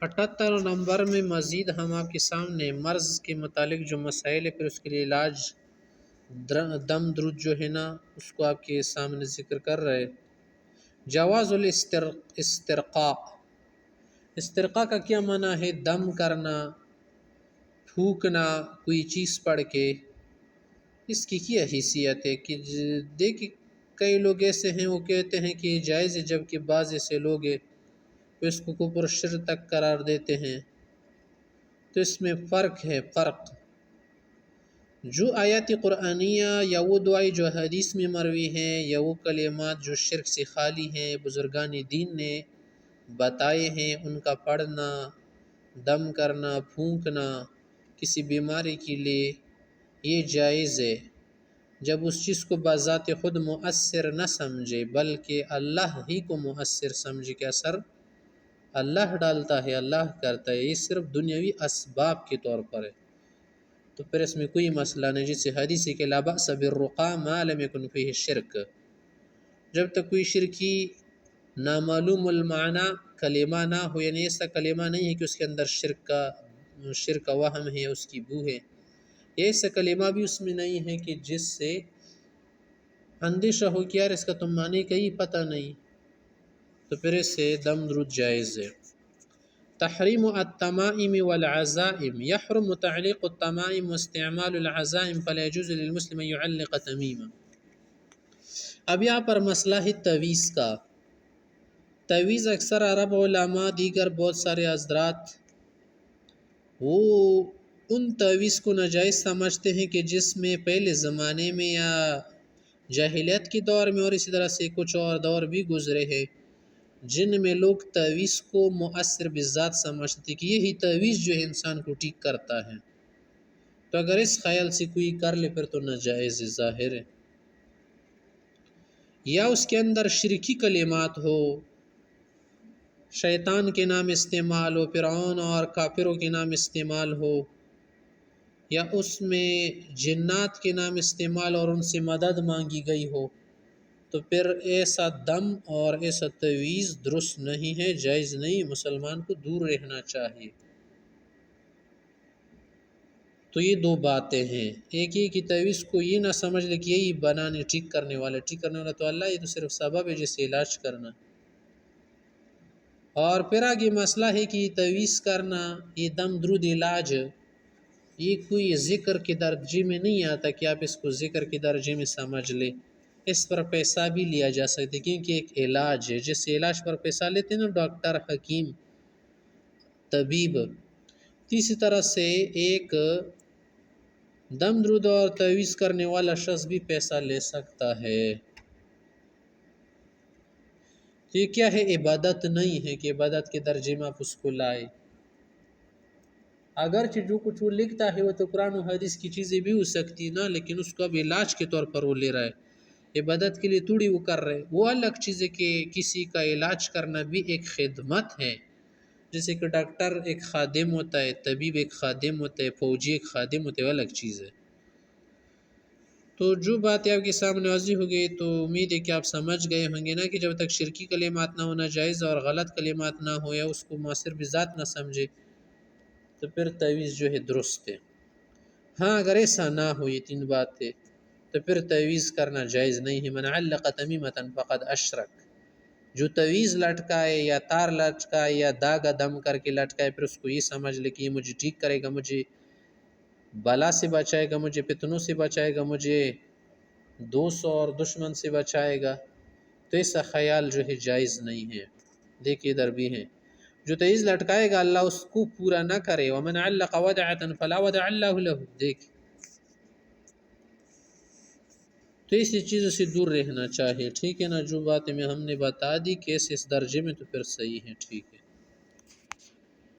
78 number میں مزید ہم آپ کے سامنے مرض کے متعلق جو مسائل ہے پھر اس کے لیے علاج دم درود جو ہے نا اس کو آپ کے سامنے ذکر کر رہے۔ جواز الاسترقاء، استرقاء کا کیا معنی ہے؟ دم کرنا، پھونکنا کوئی چیز پڑھ کے۔ اس کی کیا حیثیت ہے کہ دیکھیں کئی لوگ ایسے ہیں وہ کہتے ہیں کہ یہ جائز ہے، جبکہ بعض ایسے لوگ ہیں وہ اس کو کفر شرک تک قرار دیتے ہیں۔ تو اس میں فرق ہے، فرق جو آیات قرآنیہ یا وہ دعائیں جو حدیث میں مروی ہیں یا وہ کلمات جو شرک سے خالی ہیں بزرگان دین نے بتائے ہیں، ان کا پڑھنا، دم کرنا، پھونکنا کسی بیماری کے لیے یہ جائز ہے، جب اس چیز کو بذات خود مؤثر نہ سمجھے بلکہ اللہ ہی کو مؤثر سمجھے کہ اثر اللہ ڈالتا ہے، اللہ کرتا ہے، یہ صرف دنیاوی اسباب کے طور پر ہے، تو پھر اس میں کوئی مسئلہ نہیں۔ جسے حدیث کہ لا بأس بالرقیٰ ما لم یکن فیہ شرک، جب تک کوئی شرکی نامعلوم المعنی کلمہ نہ ہو، یعنی ایسا کلمہ نہیں ہے کہ اس کے اندر شرک کا وہم ہے، اس کی بو ہے، ایسا کلمہ بھی اس میں نہیں ہے کہ جس سے اندیشہ ہو کہ یار اس کا تم معنی کہیں پتہ نہیں، تو پھر اس سے دم درود جائز ہے۔ تحریم التمائم والعزائم، يحرم تعلیق التمائم واستعمال العزائم فلا يجوز للمسلم ان يعلق تمیما۔ اب یہاں پر مسئلہ ہے تعویذ کا۔ تعویذ اکثر عرب علماء دیگر بہت سارے حضرات وہ ان تعویذ کو ناجائز سمجھتے ہیں کہ جس میں پہلے زمانے میں یا جاہلیت کے دور میں اور اسی طرح سے کچھ اور دور بھی گزرے ہیں جن میں لوگ تعویذ کو مؤثر بذات سمجھتے کہ یہی تعویذ جو ہے انسان کو ٹھیک کرتا ہے، تو اگر اس خیال سے کوئی کر لے پھر تو ناجائز ظاہر ہے، یا اس کے اندر شرکی کلمات ہو، شیطان کے نام استعمال ہو، فرعون اور کافروں کے نام استعمال ہو، یا اس میں جنات کے نام استعمال اور ان سے مدد مانگی گئی ہو، تو پھر ایسا دم اور ایسا تعویذ درست نہیں ہے، جائز نہیں، مسلمان کو دور رہنا چاہیے۔ تو یہ دو باتیں ہیں، ایک یہ کہ تعویذ کو یہ نہ سمجھ لے کہ یہی بنانے ٹھیک کرنے والا تو اللہ، یہ تو صرف سبب ہے جیسے علاج کرنا۔ اور پھر آگے مسئلہ ہے کہ تعویذ کرنا، یہ دم درود علاج، یہ کوئی ذکر کے درجے میں نہیں آتا کہ آپ اس کو ذکر کے درجے میں سمجھ لیں، اس پر پیسہ بھی لیا جا سکتا ہے کیونکہ ایک علاج ہے، جس سے علاج پر پیسہ لیتے ہیں نا ڈاکٹر، حکیم، طبیب، اسی طرح سے ایک دم درود اور تعویذ کرنے والا شخص بھی پیسہ لے سکتا ہے۔ تو یہ کیا ہے؟ عبادت نہیں ہے کہ عبادت کے درجے میں آپ اس کو لائے، اگرچہ جو کچھ وہ لکھتا ہے وہ تو قرآن و حدیث کی چیزیں بھی ہو سکتی نا، لیکن اس کو اب علاج کے طور پر وہ لے رہا ہے، عبادت کے لیے تھوڑی وہ کر رہے، وہ الگ چیز ہے کہ کسی کا علاج کرنا بھی ایک خدمت ہے، جیسے کہ ڈاکٹر ایک خادم ہوتا ہے، طبیب ایک خادم ہوتا ہے، فوجی ایک خادم ہوتا ہے، وہ الگ چیز ہے۔ تو جو باتیں آپ کے سامنے واضح ہو گئی تو امید ہے کہ آپ سمجھ گئے ہوں گے نا کہ جب تک شرکی کلمات نہ ہونا جائز اور غلط کلمات نہ ہو یا اس کو مؤثر بذات نہ سمجھے تو پھر تعویذ جو ہے درست ہے۔ ہاں اگر ایسا نہ ہو یہ تین باتیں تو پھر تعویذ کرنا جائز نہیں ہے۔ من علق تمیمۃ فقد اشرک، جو تعویذ لٹکائے یا تار لٹکائے یا داغا دم کر کے لٹکائے پھر اس کو یہ سمجھ لے کہ یہ مجھے ٹھیک کرے گا، مجھے بلا سے بچائے گا، مجھے فتنوں سے بچائے گا، مجھے دوست اور دشمن سے بچائے گا، تو ایسا خیال جو ہے جائز نہیں ہے۔ دیکھیے ادھر بھی ہیں، جو تعویذ لٹکائے گا اللہ اس کو پورا نہ کرے، ومن علق ودعة فلا ودع الله له، دیکھ تو ایسی چیزوں سے دور رہنا چاہیے، ٹھیک ہے نا۔ جو باتیں میں ہم نے بتا دی کہ اس درجے میں تو پھر صحیح ہے، ٹھیک ہے۔